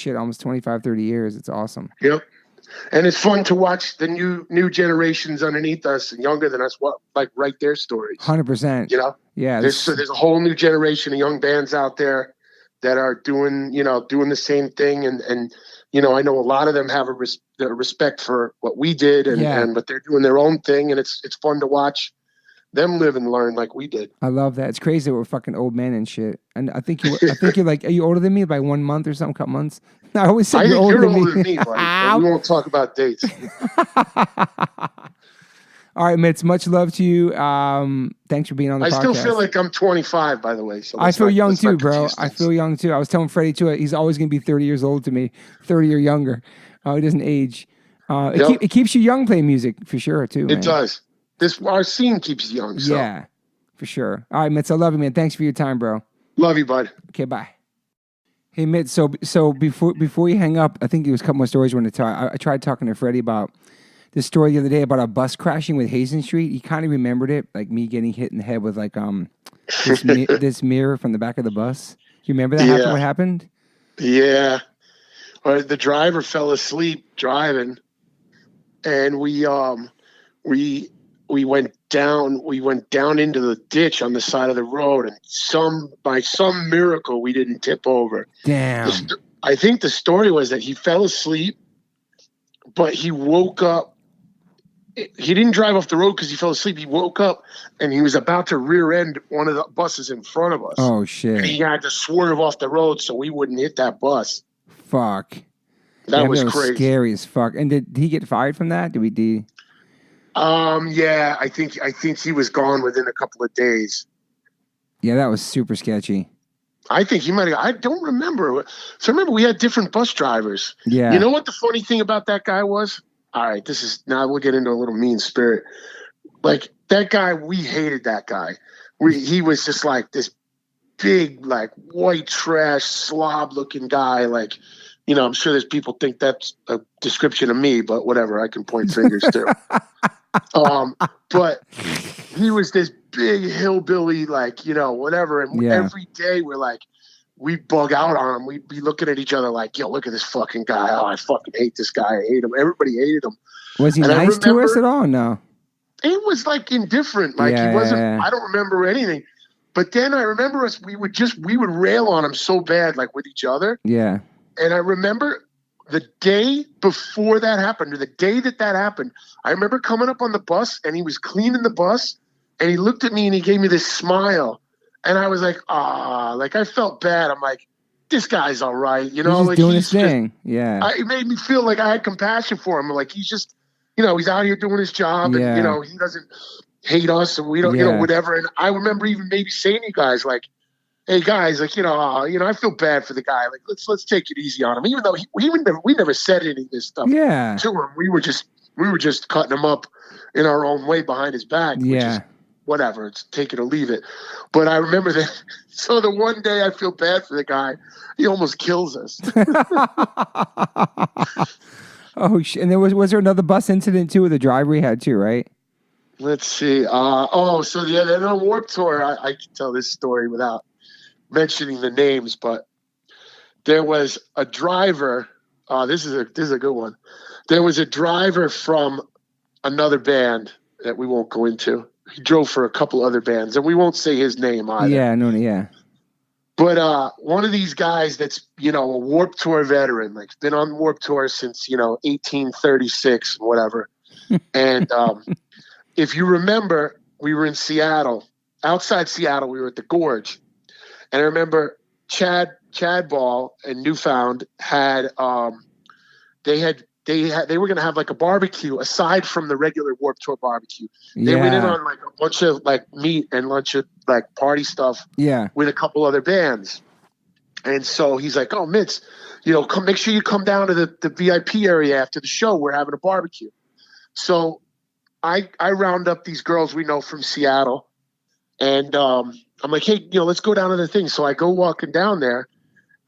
almost 25, 30 years. It's awesome. Yep. And it's fun to watch the new generations underneath us and younger than us write their stories. 100%. Yeah. There's a whole new generation of young bands out there that are doing the same thing. And I know a lot of them have a respect for what we did but they're doing their own thing. And it's fun to watch them live and learn like we did. I love that. It's crazy that we're fucking old men and shit. And I think you're like, are you older than me by 1 month or something? Couple months? I always say you're older than me, buddy. We won't talk about dates. All right, Mitz. Much love to you. Thanks for being on the podcast. I still feel like I'm 25, by the way. So I feel young too, bro. I feel young too. I was telling Freddie too. He's always going to be 30 years old to me, 30 or younger. He doesn't age. It keeps you young playing music for sure too. It does. Our scene keeps you young. So. Yeah, for sure. All right, Mitz. I love you, man. Thanks for your time, bro. Love you, bud. Okay, bye. Hey, Mitz. So before you hang up, I think there was a couple more stories I wanted to tell. I tried talking to Freddie about this story the other day about a bus crashing with Hazen Street. He kind of remembered it, like me getting hit in the head with like this mirror from the back of the bus. You remember that? What happened? Yeah. The driver fell asleep driving, and we went down into the ditch on the side of the road, and by some miracle we didn't tip over. Damn. I think the story was that he fell asleep, but he woke up. He didn't drive off the road because he fell asleep. He woke up and he was about to rear end one of the buses in front of us. Oh shit. And he had to swerve off the road so we wouldn't hit that bus. Fuck. That was crazy. Scary as fuck. And did he get fired from that? Yeah, I think he was gone within a couple of days. Yeah, that was super sketchy. I think he might have. I don't remember. So remember, we had different bus drivers. Yeah. You know what the funny thing about that guy was? All right, now we'll get into a little mean spirit. Like that guy, we hated that guy. He was just like this big, like white trash slob looking guy. Like, I'm sure there's people think that's a description of me, but whatever. I can point fingers too. But he was this big hillbilly, like, whatever. And every day we bug out on him. We'd be looking at each other like, yo, look at this fucking guy. Oh, I fucking hate this guy. I hate him. Everybody hated him. Was he nice to us at all? No. It was like indifferent. Like he wasn't, I don't remember anything. But then I remember we would rail on him so bad, like with each other. Yeah. And I remember the day before that happened, or the day that happened, I remember coming up on the bus and he was cleaning the bus and he looked at me and he gave me this smile. And I was like, like I felt bad. I'm like, this guy's all right. He's just doing his thing. It made me feel like I had compassion for him. Like he's just, he's out here doing his job and, he doesn't hate us and we don't, whatever. And I remember even maybe saying to you guys, like, hey guys, like, I feel bad for the guy. Like, let's take it easy on him. Even though we never said any of this stuff to him. We were just we were just cutting him up in our own way behind his back, which is whatever. It's take it or leave it. But I remember that. So the one day I feel bad for the guy. He almost kills us. Oh, and was there another bus incident too with the driver he had too, right? Let's see. So then on Warped Tour, I can tell this story without mentioning the names, but there was a driver. This is a good one. There was a driver from another band that we won't go into. He drove for a couple other bands, and we won't say his name either. Yeah, no, yeah. But one of these guys that's, a Warped Tour veteran, like been on Warped Tour since, 1836 and whatever. And if you remember, we were in Seattle. Outside Seattle, we were at the Gorge. And I remember Chad Ball and Newfound had they were going to have like a barbecue aside from the regular Warped Tour barbecue. They went in on like a bunch of like meat and lunch of like party stuff with a couple other bands. And so he's like, "Oh, Mitz, come make sure you come down to the VIP area after the show. We're having a barbecue." So I round up these girls we know from Seattle, and I'm like, "Hey, let's go down to the thing." So I go walking down there,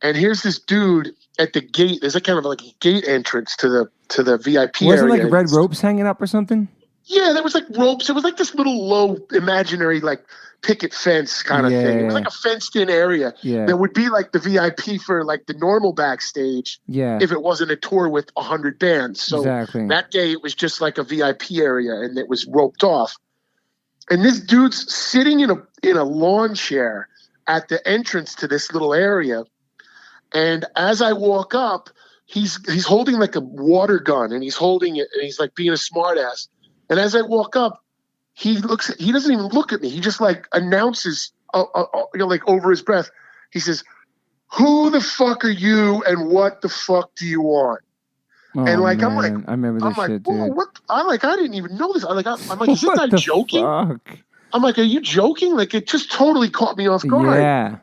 and here's this dude at the gate. There's a kind of like a gate entrance to the VIP area. Wasn't like red ropes hanging up or something? Yeah, there was like ropes. It was like this little low imaginary like picket fence kind of thing. It was like a fenced in area that would be like the VIP for like the normal backstage if it wasn't a tour with 100 bands. So that day it was just like a VIP area and it was roped off. And this dude's sitting in a lawn chair at the entrance to this little area. And as I walk up, he's holding like a water gun and he's holding it and he's like being a smartass. And as I walk up, he doesn't even look at me. He just like announces, like over his breath, he says, "Who the fuck are you and what the fuck do you want?" And like, man. I remember this shit, dude. What? I didn't even know this. I'm like, is this guy joking? Fuck? I'm like, are you joking? Like, it just totally caught me off guard. Yeah.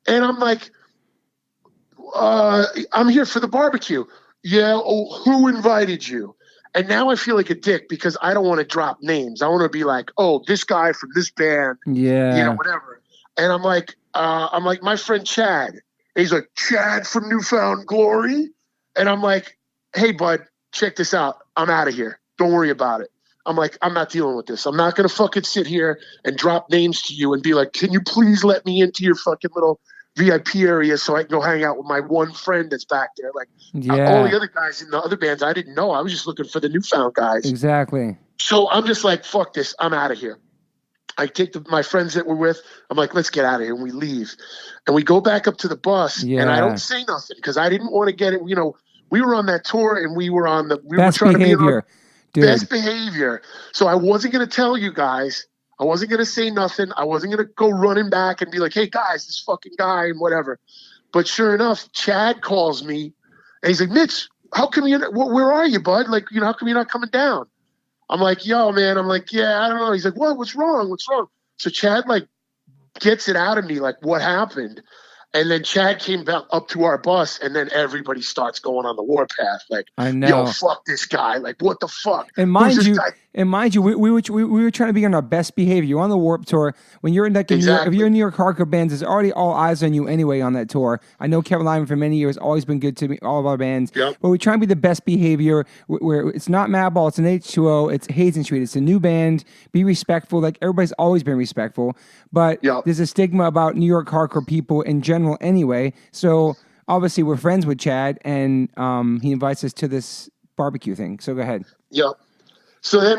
And I'm like, I'm here for the barbecue. Yeah. Oh, who invited you? And now I feel like a dick because I don't want to drop names. I want to be like, "Oh, this guy from this band." Yeah. Whatever. And I'm like, my friend Chad. And he's like, "Chad from Newfound Glory?" And I'm like, "Hey, bud, check this out. I'm out of here. Don't worry about it." I'm like, "I'm not dealing with this. I'm not going to fucking sit here and drop names to you and be like, can you please let me into your fucking little VIP area so I can go hang out with my one friend that's back there." Like all the other guys in the other bands, I didn't know. I was just looking for the Newfound guys. Exactly. So I'm just like, fuck this. I'm out of here. I take my friends that we're with. I'm like, let's get out of here. And we leave. And we go back up to the bus. And I don't say nothing because I didn't want to get it. We were on that tour and we were on best behavior. Best behavior. So I wasn't going to tell you guys. I wasn't going to say nothing. I wasn't going to go running back and be like, "Hey, guys, this fucking guy," and whatever. But sure enough, Chad calls me, and he's like, "Mitch, how come where are you, bud? Like, how come you're not coming down?" I'm like, "Yo, man." I'm like, "Yeah, I don't know." He's like, "What? What's wrong? What's wrong?" So Chad, like, gets it out of me, like, what happened? And then Chad came back up to our bus, and then everybody starts going on the warpath. Like, I know. "Yo, fuck this guy. Like, what the fuck?" And mind you, we were trying to be on our best behavior. You're on the Warped Tour. When you're in like if you're in New York hardcore bands, there's already all eyes on you anyway on that tour. I know Kevin Lyman for many years always been good to me, all of our bands. Yep. But we try and be the best behavior. Where it's not Madball, it's an H2O, it's Hazen Street. It's a new band. Be respectful. Like everybody's always been respectful. But there's a stigma about New York hardcore people in general anyway. So obviously we're friends with Chad, and he invites us to this barbecue thing. So go ahead. Yep. So then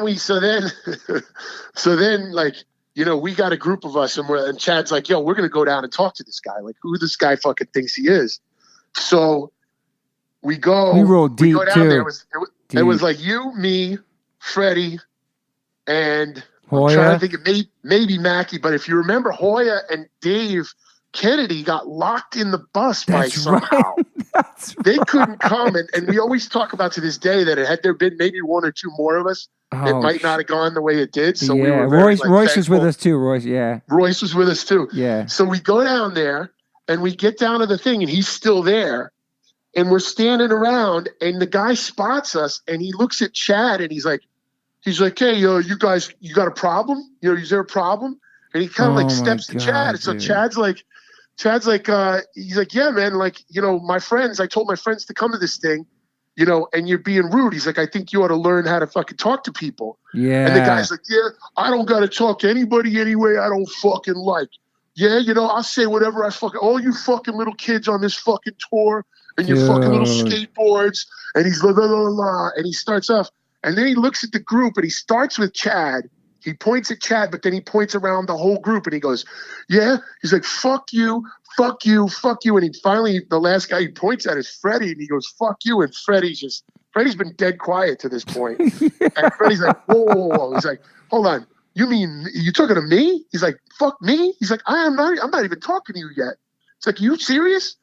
like, we got a group of us and Chad's like, "Yo, we're going to go down and talk to this guy. Like, who this guy fucking thinks he is." So we rolled deep, we go down too. There. It was like you, me, Freddie, and Hoya. I'm trying to think of maybe Mackie. But if you remember, Hoya and Dave Kennedy got locked in the bus by somehow. They couldn't come. And we always talk about to this day that had there been maybe one or two more of us, it might not have gone the way it did. So we were very, Royce was with us too. Royce was with us too. Yeah. So we go down there and we get down to the thing and he's still there. and we're standing around, and the guy spots us, and he looks at Chad, and he's like, hey, you guys, you got a problem? Is there a problem? And he kind of like steps to Chad. And so Chad's like, he's like, yeah, man, like, my friends, I told my friends to come to this thing, and you're being rude. He's like, I think you ought to learn how to fucking talk to people. Yeah. And the guy's like, yeah, I don't got to talk to anybody anyway. I don't fucking like. Yeah, I'll say whatever all you fucking little kids on this fucking tour and your fucking little skateboards. And he's la, la, la, la, and he starts off. And then he looks at the group and he starts with Chad. He points at Chad, but then he points around the whole group and he goes, yeah. He's like, fuck you, fuck you, fuck you. And he finally, the last guy he points at is Freddie, and he goes, fuck you. And Freddie's been dead quiet to this point. And Freddie's like, whoa. He's like, hold on. You mean you talking to me? He's like, fuck me? He's like, I'm not even talking to you yet. It's like, you serious?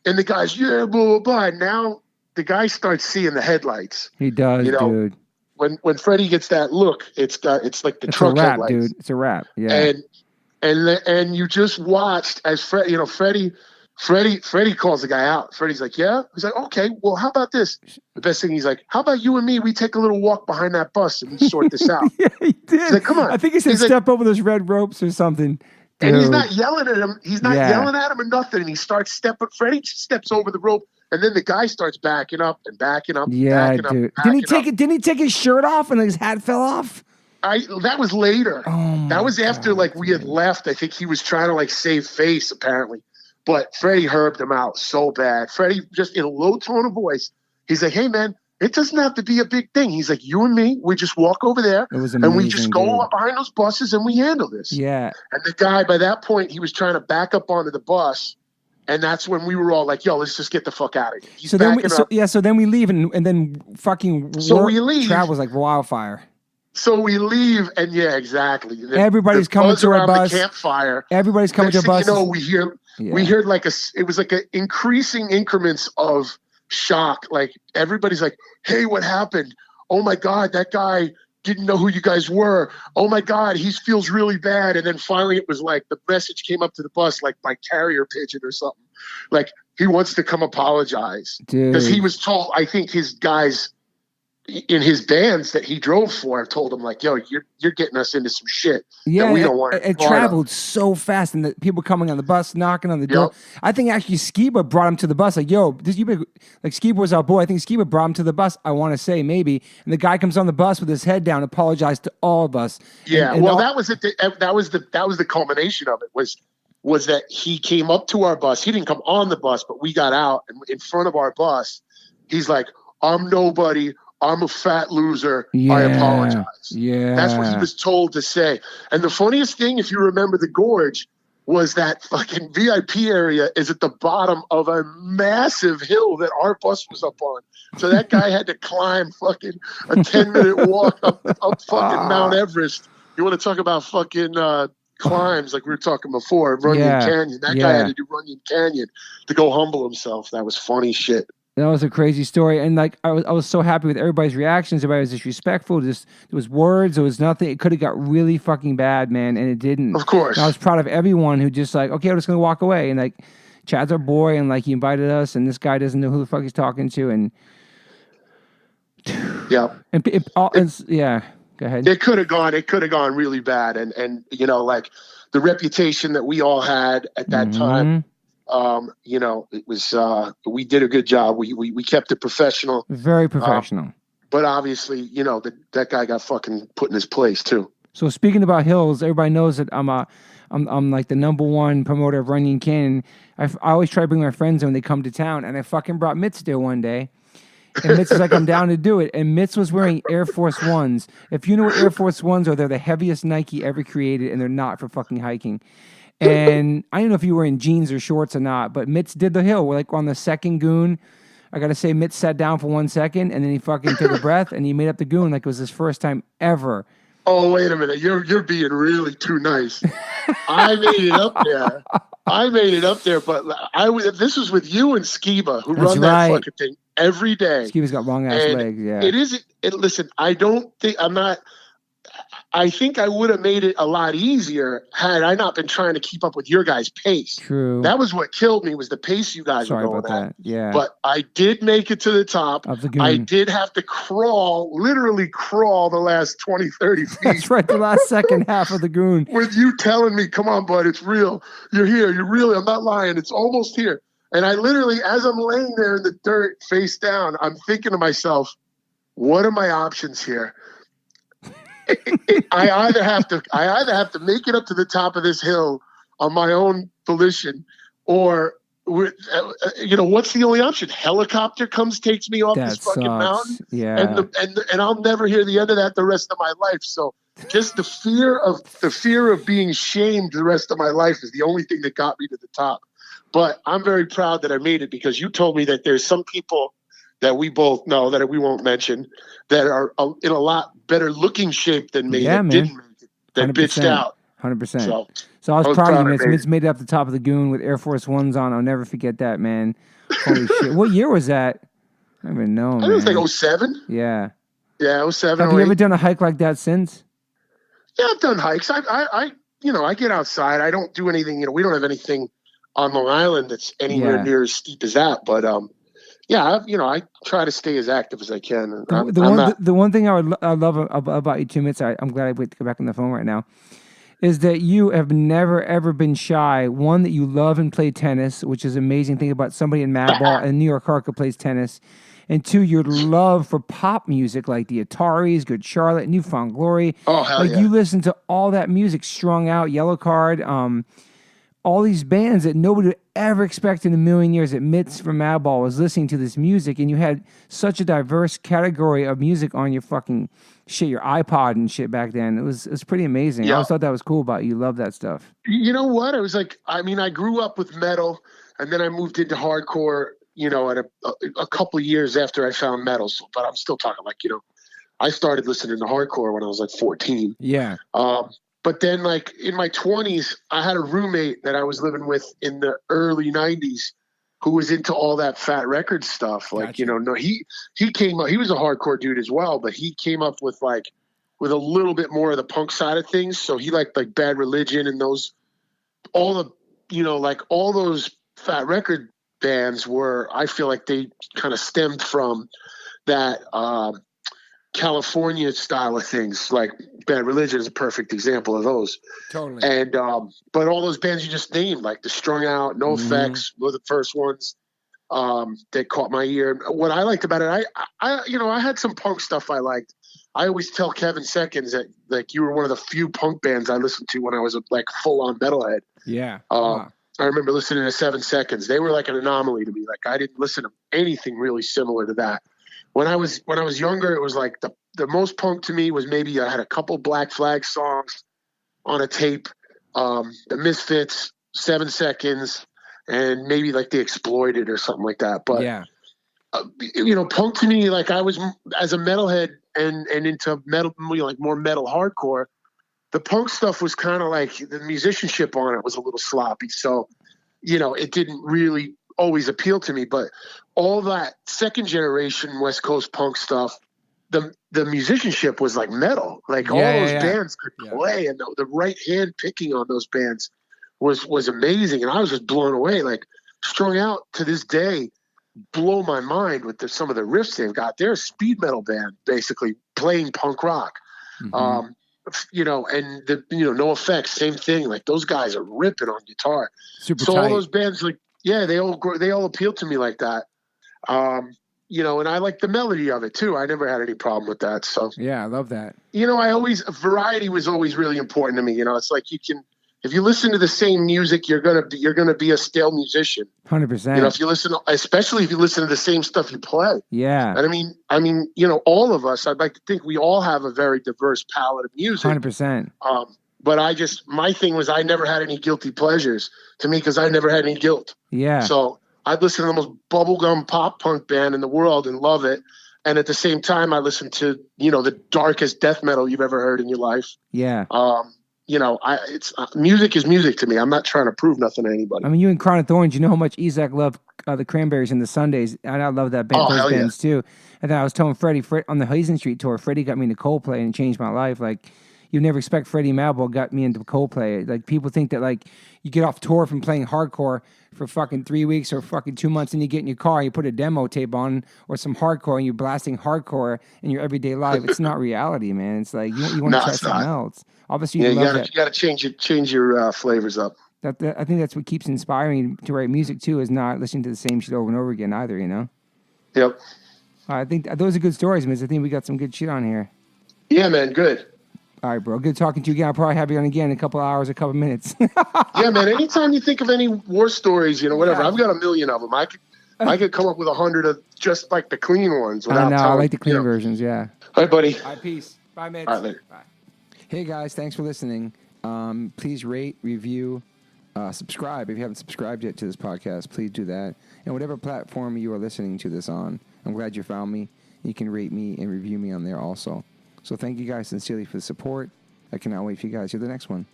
And the guy's, yeah, blah, blah, blah. And now the guy starts seeing the headlights. He does, dude. When Freddie gets that look, it's like the truck headlights. Dude. It's a wrap. Yeah. And you just watched as Freddie calls the guy out. Freddie's like, yeah. He's like, okay, well, how about this? The best thing, he's like, how about you and me? We take a little walk behind that bus and we sort this out. Yeah, he did. He's like, come on. I think he said step over those red ropes or something. Dude. And he's not yelling at him. He's not yelling at him or nothing. And he starts stepping. Freddie steps over the rope. And then the guy starts backing up and backing up. Yeah, dude. Didn't he take his shirt off and his hat fell off? That was later. Oh, that was after we had left. I think he was trying to save face apparently. But Freddie herbed him out so bad. Freddie just in a low tone of voice, he's like, hey man, it doesn't have to be a big thing. He's like, you and me, we just walk over there and we just go up behind those buses and we handle this. Yeah. And the guy, by that point, he was trying to back up onto the bus. And that's when we were all like, yo, let's just get the fuck out of here. He's so then we leave and then fucking travels like wildfire. So we leave, and yeah, exactly. Everybody's coming to our bus. The campfire. Everybody's coming to our bus. We heard it was like an increasing increments of shock. Like everybody's like, hey, what happened? Oh my God, that guy didn't know who you guys were. Oh my God, he feels really bad. And then finally it was like the message came up to the bus like by carrier pigeon or something. Like he wants to come apologize. Because he was told, I think his guys in his bands that he drove for told him like, yo, you're getting us into some shit that we don't want. It traveled so fast, and the people coming on the bus, knocking on the door. I think actually Skiba brought him to the bus. Like, yo, Skiba was our boy. I think Skiba brought him to the bus. I want to say maybe, and the guy comes on the bus with his head down, apologized to all of us. Yeah, that was it. That was the culmination of it. Was that he came up to our bus. He didn't come on the bus, but we got out, and in front of our bus, he's like, I'm nobody. I'm a fat loser. Yeah, I apologize. Yeah. That's what he was told to say. And the funniest thing, if you remember the gorge, was that fucking VIP area is at the bottom of a massive hill that our bus was up on. So that guy had to climb fucking a 10-minute walk up fucking Mount Everest. You want to talk about fucking climbs like we were talking before, Runyon Canyon. That guy had to do Runyon Canyon to go humble himself. That was funny shit. That was a crazy story, and like I was so happy with everybody's reactions. Everybody was disrespectful. There was words. There was nothing. It could have got really fucking bad, man, and it didn't. Of course. And I was proud of everyone who just like, okay, I'm just gonna walk away, and like Chad's our boy, and like he invited us, and this guy doesn't know who the fuck he's talking to, and yeah, yeah. Go ahead. It could have gone really bad, and like the reputation that we all had at that time. It was we did a good job. We kept it professional, very professional. But obviously, that guy got fucking put in his place too. So speaking about hills, everybody knows that I'm like the #1 promoter of Runyon Canyon. I always try to bring my friends when they come to town, and I fucking brought Mitz there one day. And Mitz is like, I'm down to do it. And Mitz was wearing Air Force Ones. If you know what Air Force Ones are, they're the heaviest Nike ever created, and they're not for fucking hiking. And I don't know if you were in jeans or shorts or not, but Mitz did the hill. We're like on the second goon. I got to say, Mitz sat down for 1 second, and then he fucking took a breath, and he made up the goon like it was his first time ever. Oh, wait a minute. You're being really too nice. I made it up there. But this was with you and Skiba, who run that fucking thing every day. Skiba's got long-ass legs, yeah. Listen, I I think I would have made it a lot easier had I not been trying to keep up with your guys' pace. True. That was what killed me, was the pace you guys were going at. Yeah. But I did make it to the top. Of the goon. I did have to literally crawl the last 20, 30 feet. That's right, the last second half of the goon. With you telling me, come on, bud, it's real. You're here. You're really, I'm not lying. It's almost here. And I literally, as I'm laying there in the dirt, face down, I'm thinking to myself, what are my options here? I either have to make it up to the top of this hill on my own volition, or what's the only option? Helicopter takes me off this fucking mountain, and I'll never hear the end of that the rest of my life. So just the fear of being shamed the rest of my life is the only thing that got me to the top. But I'm very proud that I made it, because you told me that there's some people that we both know, that we won't mention, that are in a lot better looking shape than me, that didn't make it, that bitched out. 100%. So I was proud of you, man. Mitch made it up the top of the goon with Air Force Ones on. I'll never forget that, man. Holy shit. What year was that? I don't even know, man. I think it was like 07. Yeah. Yeah, 07. Have you ever done a hike like that since? Yeah, I've done hikes. I get outside. I don't do anything. We don't have anything on Long Island that's anywhere near as steep as that. But I try to stay as active as I can. The one thing I love about you, too, Mitch, I'm glad I wait to go back on the phone right now, is that you have never, ever been shy. One, that you love and play tennis, which is an amazing thing about somebody in Madball and New York Hardcore plays tennis. And two, your love for pop music, like the Ataris, Good Charlotte, New Found Glory. Oh, hell yeah. You listen to all that music, Strung Out, Yellow Card, all these bands that nobody would ever expect in a million years that Mitz from Madball was listening to this music, and you had such a diverse category of music on your fucking shit, your iPod and shit back then. It was pretty amazing. Yeah. I always thought that was cool about you. Love that stuff. You know what? It was like, I grew up with metal, and then I moved into hardcore, at a couple of years after I found metal. So, but I'm still talking like, I started listening to hardcore when I was like 14. Yeah. But then, like, in my 20s, I had a roommate that I was living with in the early 90s who was into all that Fat Record stuff. Like, gotcha. He came up, he was a hardcore dude as well, but he came up with a little bit more of the punk side of things. So he liked like Bad Religion and all those Fat Record bands I feel like they kind of stemmed from that California style of things. Like Bad Religion is a perfect example of those. Totally. And but all those bands you just named, like the Strung Out, No Effects, were the first ones that caught my ear. What I liked about it, I had some punk stuff I liked. I always tell Kevin Seconds that like you were one of the few punk bands I listened to when I was a like full on metalhead. Yeah. I remember listening to 7 Seconds. They were like an anomaly to me. Like I didn't listen to anything really similar to that. When I was younger, it was like the most punk to me was maybe I had a couple Black Flag songs on a tape, the Misfits, 7 Seconds, and maybe like The Exploited or something like that. But yeah, punk to me, like I was as a metalhead and into metal, like more metal hardcore. The punk stuff was kind of like the musicianship on it was a little sloppy, so it didn't really always appeal to me. But all that second generation West Coast punk stuff, the musicianship was like metal. Like all those bands could play, and the right hand picking on those bands was amazing. And I was just blown away. Like Strung Out to this day blow my mind with some of the riffs they've got. They're a speed metal band basically playing punk rock. Mm-hmm. And No Effects, same thing. Like those guys are ripping on guitar. Super so tight. All those bands, like, yeah, they all appeal to me like that. And I like the melody of it too. I never had any problem with that. So yeah, I love that. Variety was always really important to me. It's like if you listen to the same music, you're gonna be a stale musician. 100%. Especially if you listen to the same stuff you play. Yeah. And I mean, all of us, I'd like to think we all have a very diverse palette of music. 100%. But my thing was I never had any guilty pleasures to me because I never had any guilt. Yeah. So I'd listen to the most bubblegum pop punk band in the world and love it. And at the same time, I listened to, the darkest death metal you've ever heard in your life. Yeah. Music is music to me. I'm not trying to prove nothing to anybody. I mean, you and Crown of Thorns, you know how much Isaac loved the Cranberries and the Sundays, and I love that band, those bands too. And then I was telling Freddie on the Hazen Street tour, Freddie got me into Coldplay and it changed my life. Like, You Never Expect Freddie Madball got me into Coldplay. Like, people think that, like, you get off tour from playing hardcore for fucking 3 weeks or fucking 2 months, and you get in your car and you put a demo tape on or some hardcore and you're blasting hardcore in your everyday life. It's not reality, man. It's like you want to try something else. Obviously, you gotta change your flavors up. I think that's what keeps inspiring you to write music too, is not listening to the same shit over and over again either, you know? Yep. I think those are good stories, man. I think we got some good shit on here. Yeah, man. Good. All right, bro. Good talking to you again. I'll probably have you on again in a couple hours, a couple minutes. Yeah, man. Anytime you think of any war stories, whatever. Yeah. I've got a million of them. I could come up with 100 of just like the clean ones. I know. I like the clean versions. Yeah. All right, buddy. All right, peace. Bye, mates. All right, later. Bye. Hey, guys. Thanks for listening. Please rate, review, subscribe. If you haven't subscribed yet to this podcast, please do that. And whatever platform you are listening to this on, I'm glad you found me. You can rate me and review me on there also. So thank you guys sincerely for the support. I cannot wait for you guys to hear the next one.